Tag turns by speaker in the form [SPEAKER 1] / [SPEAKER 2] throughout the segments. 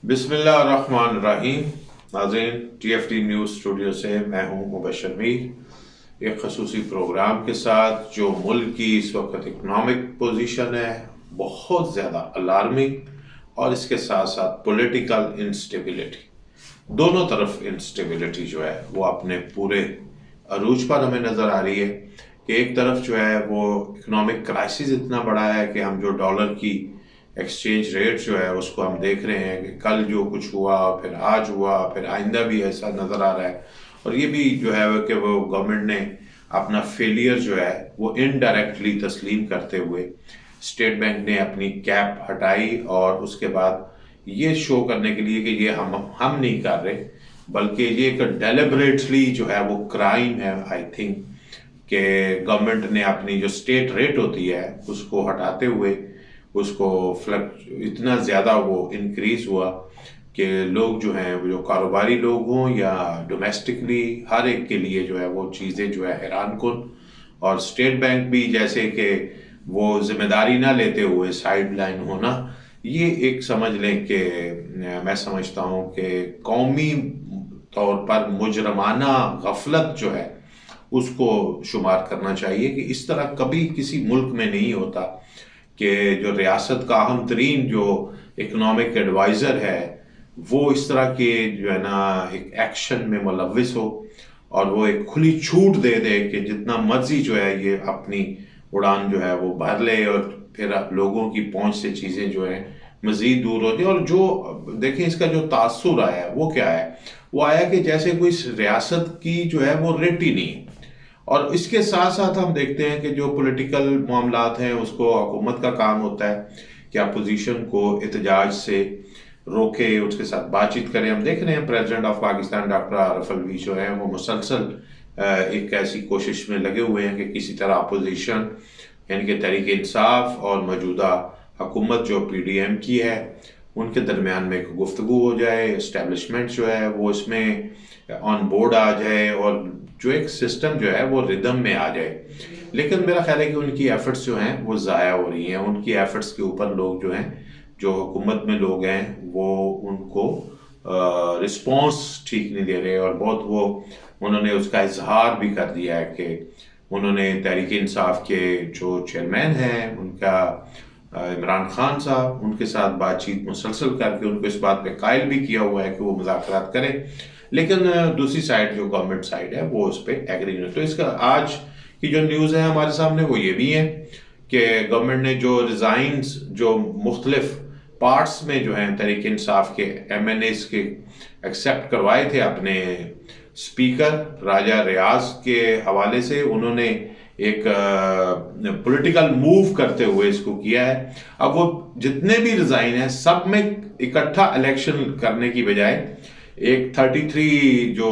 [SPEAKER 1] بسم اللہ الرحمن الرحیم۔ ناظرین، T F T news studio سے میں ہوں مبشر میر، ایک خصوصی پروگرام کے ساتھ جو ملک کی اس وقت اکنامک پوزیشن ہے بہت زیادہ الارمنگ، اور اس کے ساتھ ساتھ پولیٹیکل انسٹیبلٹی، دونوں طرف انسٹیبلٹی جو ہے وہ اپنے پورے عروج پر ہمیں نظر آ رہی ہے کہ ایک طرف جو ہے وہ اکنامک کرائسس اتنا بڑا ہے کہ ہم جو ڈالر کی ایکسچینج ریٹ جو ہے اس کو ہم دیکھ رہے ہیں کہ کل جو کچھ ہوا پھر آج ہوا پھر آئندہ بھی ایسا نظر آ رہا ہے، اور یہ بھی جو ہے کہ وہ گورنمنٹ نے اپنا فیلئر جو ہے وہ انڈائریکٹلی تسلیم کرتے ہوئے اسٹیٹ بینک نے اپنی کیپ ہٹائی، اور اس کے بعد یہ شو کرنے کے لیے کہ یہ ہم نہیں کر رہے بلکہ یہ ایک ڈیلیبریٹلی جو ہے وہ کرائم ہے آئی تھنک، کہ گورنمنٹ نے اپنی جو اسٹیٹ ریٹ ہوتی ہے اس کو ہٹاتے ہوئے اس کو اتنا زیادہ وہ انکریز ہوا کہ لوگ جو ہیں جو کاروباری لوگ ہوں یا ڈومیسٹکلی ہر ایک کے لیے جو ہے وہ چیزیں جو ہے حیران کن، اور اسٹیٹ بینک بھی جیسے کہ وہ ذمہ داری نہ لیتے ہوئے سائیڈ لائن ہونا، یہ ایک سمجھ لیں کہ میں سمجھتا ہوں کہ قومی طور پر مجرمانہ غفلت جو ہے اس کو شمار کرنا چاہیے کہ اس طرح کبھی کسی ملک میں نہیں ہوتا کہ جو ریاست کا اہم ترین جو اکنامک ایڈوائزر ہے وہ اس طرح کے جو ہے نا ایک ایکشن میں ملوث ہو، اور وہ ایک کھلی چھوٹ دے دے کہ جتنا مرضی جو ہے یہ اپنی اڑان جو ہے وہ بھر لے، اور پھر لوگوں کی پہنچ سے چیزیں جو ہیں مزید دور ہوتی ہیں۔ اور جو دیکھیں اس کا جو تاثر آیا ہے وہ کیا ہے، وہ آیا کہ جیسے کوئی ریاست کی جو ہے وہ ریٹ ہی نہیں، اور اس کے ساتھ ساتھ ہم دیکھتے ہیں کہ جو پولیٹیکل معاملات ہیں اس کو حکومت کا کام ہوتا ہے کہ اپوزیشن کو احتجاج سے روکے، اس کے ساتھ بات چیت کرے۔ ہم دیکھ رہے ہیں پریزیڈنٹ آف پاکستان ڈاکٹر عارف الوی جو ہیں وہ مسلسل ایک ایسی کوشش میں لگے ہوئے ہیں کہ کسی طرح اپوزیشن یعنی کہ تحریک انصاف اور موجودہ حکومت جو پی ڈی ایم کی ہے ان کے درمیان میں ایک گفتگو ہو جائے، اسٹیبلشمنٹ جو ہے وہ اس میں آن بورڈ آ جائے، اور جو ایک سسٹم جو ہے وہ ردم میں آ جائے۔ لیکن میرا خیال ہے کہ ان کی ایفرٹس جو ہیں وہ ضائع ہو رہی ہیں، ان کی ایفرٹس کے اوپر لوگ جو ہیں جو حکومت میں لوگ ہیں وہ ان کو رسپانس ٹھیک نہیں دے رہے، اور بہت وہ انہوں نے اس کا اظہار بھی کر دیا ہے کہ انہوں نے تحریک انصاف کے جو چیئرمین ہیں ان کا عمران خان صاحب، ان کے ساتھ بات چیت مسلسل کر کے ان کو اس بات پہ قائل بھی کیا ہوا ہے کہ وہ مذاکرات کریں، لیکن دوسری سائڈ جو گورنمنٹ سائڈ ہے وہ اس پہ ایگری نہیں۔ تو اس کا آج کی جو نیوز ہے ہمارے سامنے وہ یہ بھی ہے کہ گورنمنٹ نے جو ریزائنز جو مختلف پارٹس میں جو ہیں تحریک انصاف کے ایم این ایز کے ایکسیپٹ کروائے تھے اپنے اسپیکر راجہ ریاض کے حوالے سے، انہوں نے ایک پولیٹیکل موو کرتے ہوئے اس کو کیا ہے۔ اب وہ جتنے بھی ریزائن ہیں سب میں اکٹھا الیکشن کرنے کی بجائے ایک 33 جو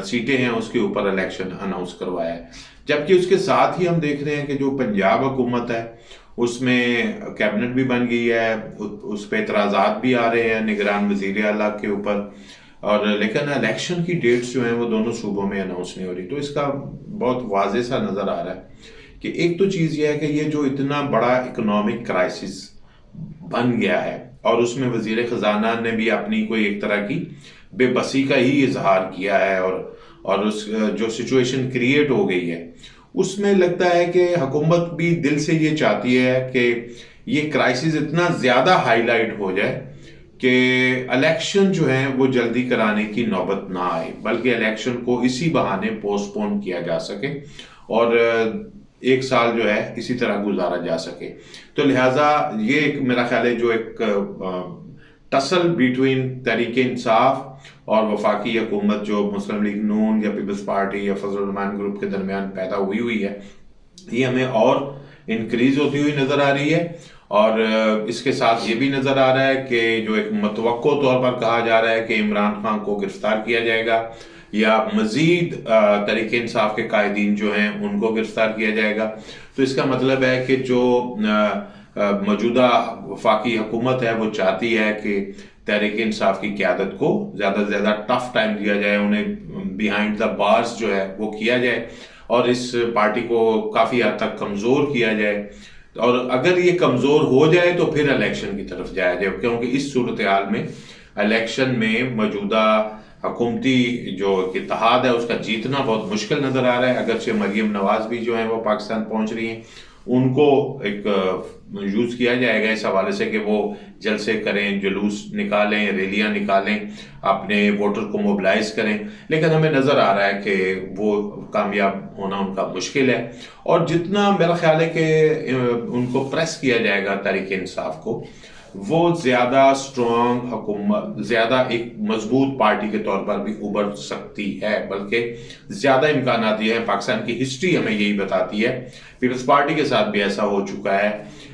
[SPEAKER 1] سیٹیں ہیں اس کے اوپر الیکشن اناؤنس کروایا ہے، جبکہ اس کے ساتھ ہی ہم دیکھ رہے ہیں کہ جو پنجاب حکومت ہے اس میں کیبنٹ بھی بن گئی ہے، اس پہ اعتراضات بھی آ رہے ہیں نگران وزیر اعلیٰ کے اوپر، اور لیکن الیکشن کی ڈیٹس جو ہیں وہ دونوں صوبوں میں اناؤنس نہیں ہو رہی۔ تو اس کا بہت واضح سا نظر آ رہا ہے کہ ایک تو چیز یہ ہے کہ یہ جو اتنا بڑا اکنامک کرائسس بن گیا ہے، اور اس میں وزیر خزانہ نے بھی اپنی کوئی ایک طرح کی بے بسی کا ہی اظہار کیا ہے، اور اس جو سچویشن کریٹ ہو گئی ہے اس میں لگتا ہے کہ حکومت بھی دل سے یہ چاہتی ہے کہ یہ کرائسس اتنا زیادہ ہائی لائٹ ہو جائے کہ الیکشن جو ہیں وہ جلدی کرانے کی نوبت نہ آئے، بلکہ الیکشن کو اسی بہانے پوسٹ پون کیا جا سکے اور ایک سال جو ہے اسی طرح گزارا جا سکے۔ تو لہٰذا یہ ایک میرا خیال ہے جو ایک ٹسل بٹوین تحریک انصاف اور وفاقی حکومت جو مسلم لیگ نون یا پیپلز پارٹی یا فضل الرحمان گروپ کے درمیان پیدا ہوئی ہے، یہ ہمیں اور انکریز ہوتی ہوئی نظر آ رہی ہے، اور اس کے ساتھ یہ بھی نظر آ رہا ہے کہ جو ایک متوقع طور پر کہا جا رہا ہے کہ عمران خان کو گرفتار کیا جائے گا، یا مزید تحریک انصاف کے قائدین جو ہیں ان کو گرفتار کیا جائے گا۔ تو اس کا مطلب ہے کہ جو موجودہ وفاقی حکومت ہے وہ چاہتی ہے کہ تحریک انصاف کی قیادت کو زیادہ سے زیادہ ٹف ٹائم دیا جائے، انہیں بیہائنڈ دا بارز جو ہے وہ کیا جائے، اور اس پارٹی کو کافی حد تک کمزور کیا جائے، اور اگر یہ کمزور ہو جائے تو پھر الیکشن کی طرف جایا جائے، کیونکہ اس صورتحال میں الیکشن میں موجودہ حکومتی جو اتحاد ہے اس کا جیتنا بہت مشکل نظر آ رہا ہے. اگرچہ مریم نواز بھی جو ہیں وہ پاکستان پہنچ رہی ہیں, ان کو ایک یوز کیا جائے گا اس حوالے سے کہ وہ جلسے کریں, جلوس نکالیں, ریلیاں نکالیں, اپنے ووٹر کو موبلائز کریں, لیکن ہمیں نظر آ رہا ہے کہ وہ کامیاب ہونا ان کا مشکل ہے. اور جتنا میرا خیال ہے کہ ان کو پریس کیا جائے گا تحریک انصاف کو, وہ زیادہ سٹرونگ حکومت, زیادہ ایک مضبوط پارٹی کے طور پر بھی ابھر سکتی ہے, بلکہ زیادہ امکانات یہ ہیں. پاکستان کی ہسٹری ہمیں یہی بتاتی ہے, پیپلز پارٹی کے ساتھ بھی ایسا ہو چکا ہے,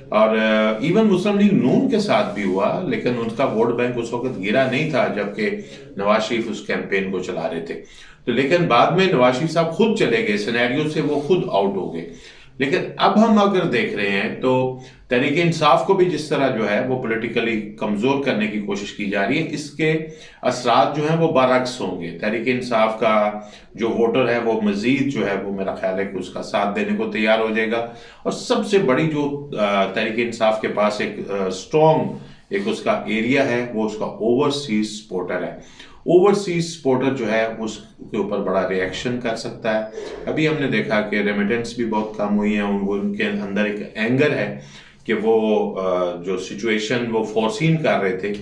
[SPEAKER 1] اور ایون مسلم لیگ نون کے ساتھ بھی ہوا, لیکن ان کا ووٹ بینک اس وقت گرا نہیں تھا جبکہ نواز شریف اس کیمپین کو چلا رہے تھے. تو لیکن بعد میں نواز شریف صاحب خود چلے گئے, سینیریو سے وہ خود آؤٹ ہو گئے. لیکن اب ہم اگر دیکھ رہے ہیں تو تحریک انصاف کو بھی جس طرح جو ہے وہ پولیٹیکلی کمزور کرنے کی کوشش کی جا رہی ہے, اس کے اثرات جو ہیں وہ برعکس ہوں گے. تحریک انصاف کا جو ووٹر ہے وہ مزید جو ہے وہ میرا خیال ہے کہ اس کا ساتھ دینے کو تیار ہو جائے گا. اور سب سے بڑی جو تحریک انصاف کے پاس ایک سٹرونگ ایک اس کا ایریا ہے وہ اس کا اوورسیز سپورٹر ہے. اوورسیز سپورٹر جو ہے اس کے اوپر بڑا ریئیکشن کر سکتا ہے. ابھی ہم نے دیکھا کہ ریمیٹنس بھی بہت کم ہوئی ہیں, ان کے اندر ایک اینگر ہے کہ وہ جو سچویشن وہ فورسین کر رہے تھے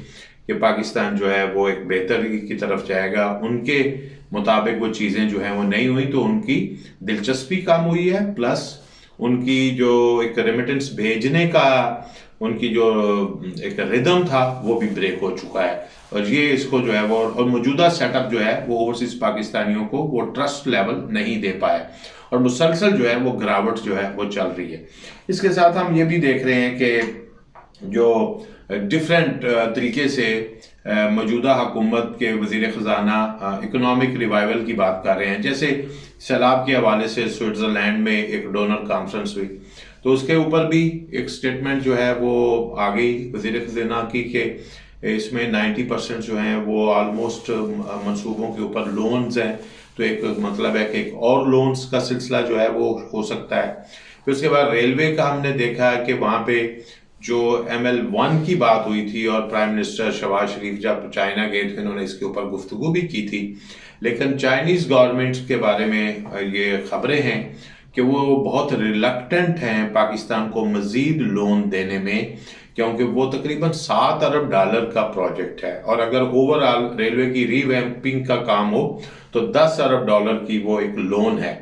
[SPEAKER 1] کہ پاکستان جو ہے وہ ایک بہتری کی طرف جائے گا, ان کے مطابق وہ چیزیں جو ہیں وہ نہیں ہوئی, تو ان کی دلچسپی کم ہوئی ہے, پلس ان کی جو ایک ریمیٹنس بھیجنے کا ان کی جو ایک ردم تھا وہ بھی بریک ہو چکا ہے. اور یہ اس کو جو ہے وہ اور موجودہ سیٹ اپ جو ہے وہ اوورسیز پاکستانیوں کو وہ ٹرسٹ لیول نہیں دے پائے, اور مسلسل جو ہے وہ گراوٹ جو ہے وہ چل رہی ہے. اس کے ساتھ ہم یہ بھی دیکھ رہے ہیں کہ جو ڈیفرنٹ طریقے سے موجودہ حکومت کے وزیر خزانہ اکنامک ریوائول کی بات کر رہے ہیں. جیسے سیلاب کے حوالے سے سوئٹزرلینڈ میں ایک ڈونر کانفرنس ہوئی, تو اس کے اوپر بھی ایک سٹیٹمنٹ جو ہے وہ آ گئی وزیر خزانہ کی کہ اس میں 90% جو ہیں وہ آلموسٹ منصوبوں کے اوپر لونز ہیں, تو ایک مطلب ہے کہ ایک اور لونز کا سلسلہ جو ہے وہ ہو سکتا ہے. پھر اس کے بعد ریلوے کا ہم نے دیکھا ہے کہ وہاں پہ جو ML1 کی بات ہوئی تھی, اور پرائم منسٹر شہباز شریف جب چائنا گئے تھے انہوں نے اس کے اوپر گفتگو بھی کی تھی, لیکن چائنیز گورنمنٹ کے بارے میں یہ خبریں ہیں کہ وہ بہت ریلکٹنٹ ہیں پاکستان کو مزید لون دینے میں, کیونکہ وہ تقریباً $7 ارب کا پروجیکٹ ہے, اور اگر اوور آل ریلوے کی ری ویمپنگ کا کام ہو تو $10 ارب کی وہ ایک لون ہے.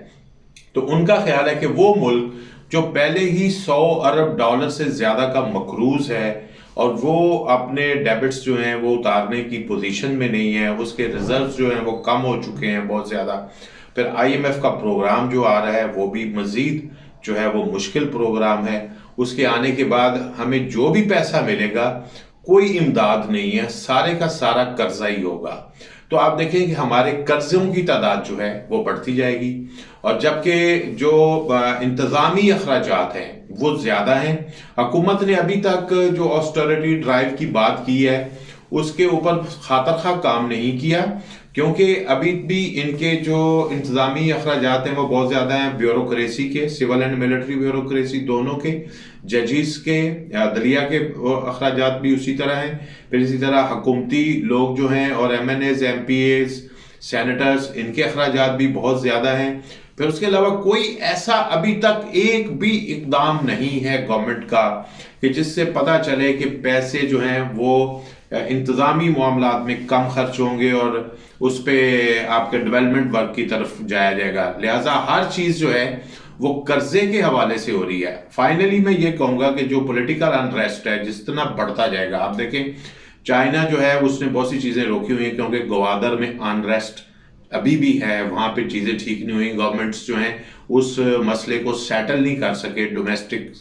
[SPEAKER 1] تو ان کا خیال ہے کہ وہ ملک جو پہلے ہی $100 ارب سے زیادہ کا مقروض ہے اور وہ اپنے ڈیبٹس جو ہیں وہ اتارنے کی پوزیشن میں نہیں ہے, اس کے ریزروز جو ہیں وہ کم ہو چکے ہیں بہت زیادہ. پھر IMF کا پروگرام جو آ رہا ہے وہ بھی مزید جو ہے وہ مشکل پروگرام ہے. اس کے آنے کے بعد ہمیں جو بھی پیسہ ملے گا کوئی امداد نہیں ہے, سارے کا سارا قرضہ ہی ہوگا. تو آپ دیکھیں کہ ہمارے قرضوں کی تعداد جو ہے وہ بڑھتی جائے گی, اور جبکہ جو انتظامی اخراجات ہیں وہ زیادہ ہیں. حکومت نے ابھی تک جو آسٹریٹی ڈرائیو کی بات کی ہے اس کے اوپر خاطر خواہ کام نہیں کیا, کیونکہ ابھی بھی ان کے جو انتظامی اخراجات ہیں وہ بہت زیادہ ہیں بیوروکریسی کے, سول اینڈ ملٹری بیوروکریسی دونوں کے, ججز کے, عدلیہ کے اخراجات بھی اسی طرح ہیں. پھر اسی طرح حکومتی لوگ جو ہیں اور MNAs, MPAs, سینیٹرز, ان کے اخراجات بھی بہت زیادہ ہیں. پھر اس کے علاوہ کوئی ایسا ابھی تک ایک بھی اقدام نہیں ہے گورنمنٹ کا کہ جس سے پتہ چلے کہ پیسے جو ہیں وہ انتظامی معاملات میں کم خرچ ہوں گے اور اس پہ آپ کے ڈیولپمنٹ ورک کی طرف جایا جائے گا. لہٰذا ہر چیز جو ہے وہ قرضے کے حوالے سے ہو رہی ہے. فائنلی میں یہ کہوں گا کہ جو پولیٹیکل انریسٹ ہے جس طرح بڑھتا جائے گا, آپ دیکھیں چائنا جو ہے اس نے بہت سی چیزیں روکی ہوئی ہیں کیونکہ گوادر میں انریسٹ ابھی بھی ہے, وہاں پہ چیزیں ٹھیک نہیں ہوئی, گورنمنٹس جو ہیں اس مسئلے کو سیٹل نہیں کر سکے, ڈومیسٹک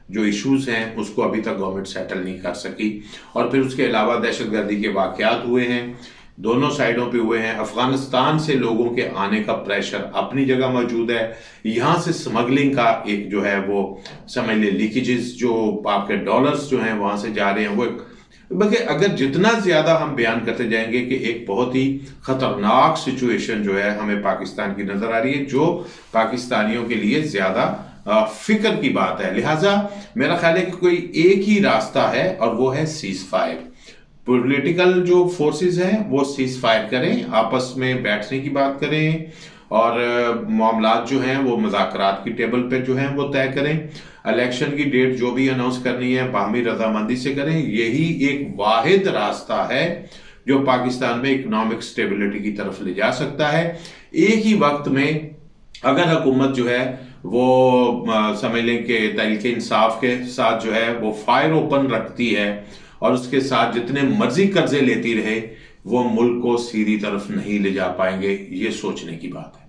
[SPEAKER 1] جو ایشوز ہیں اس کو ابھی تک گورنمنٹ سیٹل نہیں کر سکی. اور پھر اس کے علاوہ دہشت گردی کے واقعات ہوئے ہیں, دونوں سائڈوں پہ ہوئے ہیں. افغانستان سے لوگوں کے آنے کا پریشر اپنی جگہ موجود ہے, یہاں سے سمگلنگ کا ایک جو ہے وہ سمجھ لے لیکیجز جو آپ کے ڈالرز جو ہیں وہاں سے جا رہے ہیں وہ بلکہ اگر جتنا زیادہ ہم بیان کرتے جائیں گے کہ ایک بہت ہی خطرناک سچویشن جو ہے ہمیں پاکستان کی نظر آ رہی ہے جو پاکستانیوں کے لیے زیادہ فکر کی بات ہے. لہٰذا میرا خیال ہے کہ کوئی ایک ہی راستہ ہے اور وہ ہے سیز فائر. پولیٹیکل جو فورسز ہیں وہ سیز فائر کریں، آپس میں بیٹھنے کی بات کریں، اور معاملات جو ہیں وہ مذاکرات کی ٹیبل پہ جو ہیں وہ طے کریں، الیکشن کی ڈیٹ جو بھی اناؤنس کرنی ہے باہمی رضامندی سے کریں۔ یہی ایک واحد راستہ ہے جو پاکستان میں اکنامک سٹیبلٹی کی طرف لے جا سکتا ہے۔ ایک ہی وقت میں اگر حکومت جو ہے وہ سمجھ لیں کہ تحریک انصاف کے ساتھ جو ہے وہ فائر اوپن رکھتی ہے اور اس کے ساتھ جتنے مرضی قرضے لیتی رہے، وہ ملک کو سیدھی طرف نہیں لے جا پائیں گے۔ یہ سوچنے کی بات ہے۔